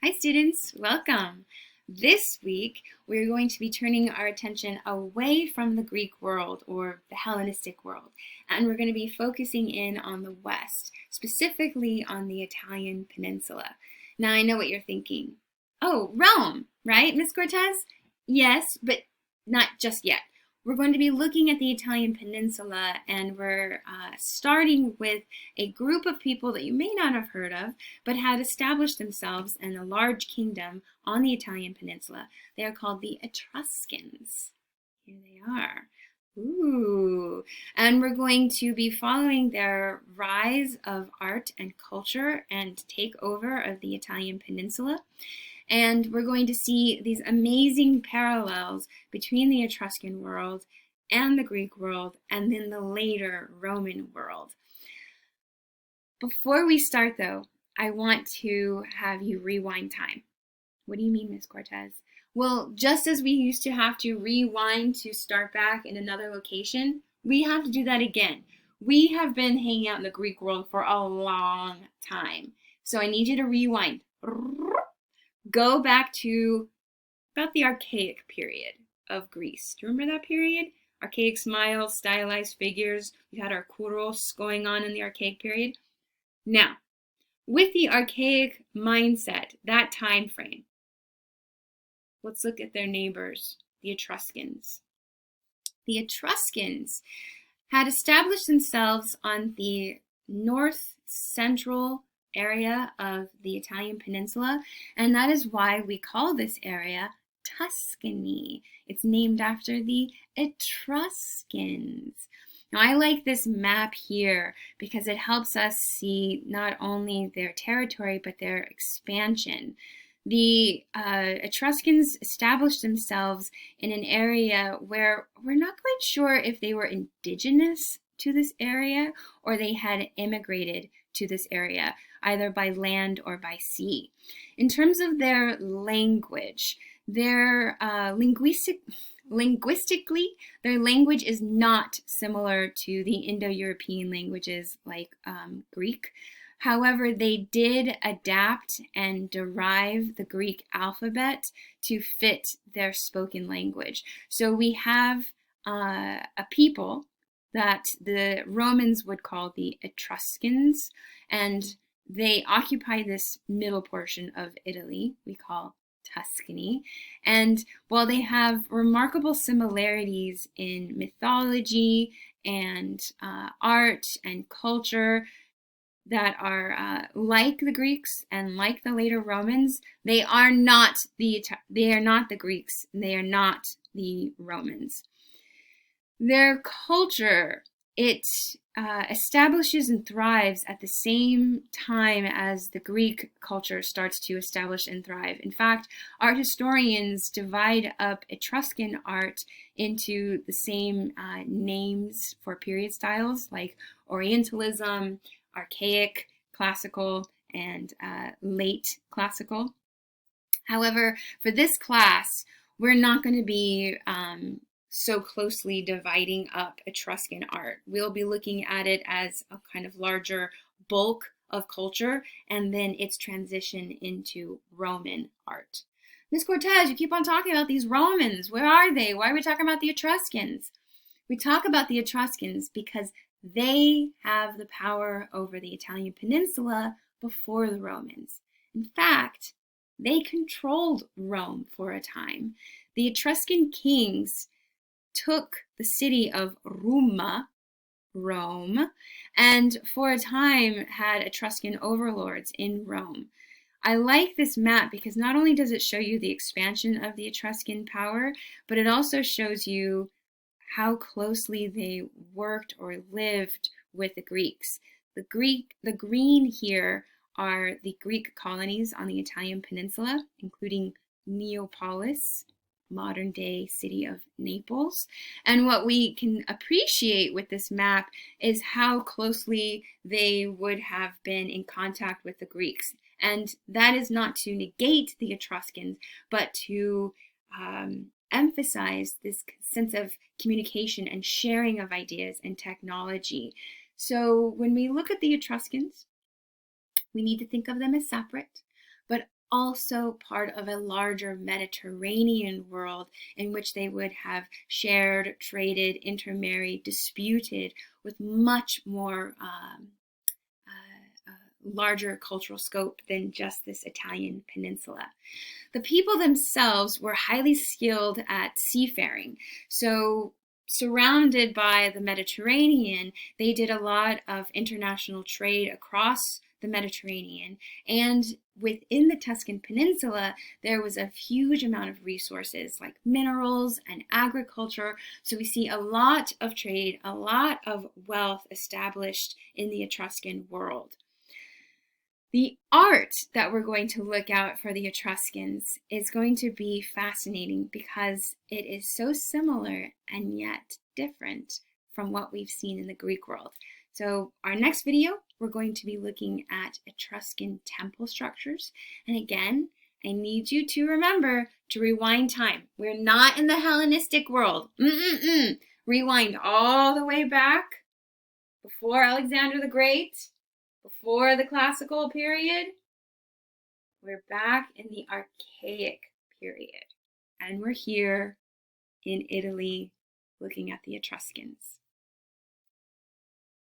Hi students, welcome. This week we're going to be turning our attention away from the Greek world or the Hellenistic world, and we're going to be focusing in on the West, specifically on the Italian peninsula. Now I know what you're thinking. Oh, Rome, right, Miss Cortez? Yes, but not just yet. We're going to be looking at the Italian peninsula, and we're starting with a group of people that you may not have heard of, but had established themselves in a large kingdom on the Italian peninsula. They are called the Etruscans. Here they are. Ooh, and we're going to be following their rise of art and culture and takeover of the Italian peninsula. And we're going to see these amazing parallels between the Etruscan world and the Greek world, and then the later Roman world. Before we start, though, I want to have you rewind time. What do you mean, Miss Cortez? Well, just as we used to have to rewind to start back in another location, we have to do that again. We have been hanging out in the Greek world for a long time. So I need you to rewind. Go back to about the archaic period of Greece. Do you remember that period? Archaic smiles, stylized figures. We had our kouros going on in the archaic period. Now, with the archaic mindset, that time frame, let's look at their neighbors, the Etruscans. The Etruscans had established themselves on the north central area of the Italian peninsula, and that is why we call this area Tuscany. It's named after the Etruscans. Now, I like this map here because it helps us see not only their territory, but their expansion. The Etruscans established themselves in an area where we're not quite sure if they were indigenous to this area or they had immigrated to this area, either by land or by sea. In terms of their language, their linguistically, their language is not similar to the Indo-European languages like Greek. However, they did adapt and derive the Greek alphabet to fit their spoken language. So we have a people that the Romans would call the Etruscans, and they occupy this middle portion of Italy we call Tuscany. And while they have remarkable similarities in mythology and art and culture that are like the Greeks and like the later Romans, they are not the Greeks. They are not the Romans. Their culture, it establishes and thrives at the same time as the Greek culture starts to establish and thrive. In fact, art historians divide up Etruscan art into the same names for period styles like Orientalism, archaic, classical, and late classical. However, for this class, we're not going to be so closely dividing up Etruscan art. We'll be looking at it as a kind of larger bulk of culture and then its transition into Roman art. Miss Cortez, you keep on talking about these Romans. Where are they? Why are we talking about the Etruscans? We talk about the Etruscans because they have the power over the Italian peninsula before the Romans. In fact, they controlled Rome for a time. The Etruscan kings took the city of Roma, Rome, and for a time had Etruscan overlords in Rome. I like this map because not only does it show you the expansion of the Etruscan power, but it also shows you how closely they worked or lived with the Greeks. The green here are the Greek colonies on the Italian peninsula, including Neapolis, modern day city of Naples. And what we can appreciate with this map is how closely they would have been in contact with the Greeks. And that is not to negate the Etruscans, but to emphasize this sense of communication and sharing of ideas and technology. So when we look at the Etruscans, we need to think of them as separate, but also part of a larger Mediterranean world in which they would have shared, traded, intermarried, disputed with much more larger cultural scope than just this Italian peninsula. The people themselves were highly skilled at seafaring. So surrounded by the Mediterranean, they did a lot of international trade across the Mediterranean. And within the Tuscan Peninsula, there was a huge amount of resources like minerals and agriculture. So we see a lot of trade, a lot of wealth established in the Etruscan world. The art that we're going to look at for the Etruscans is going to be fascinating because it is so similar and yet different from what we've seen in the Greek world. So our next video, we're going to be looking at Etruscan temple structures. And again, I need you to remember to rewind time. We're not in the Hellenistic world. Rewind all the way back before Alexander the Great, before the classical period. We're back in the archaic period. And we're here in Italy looking at the Etruscans.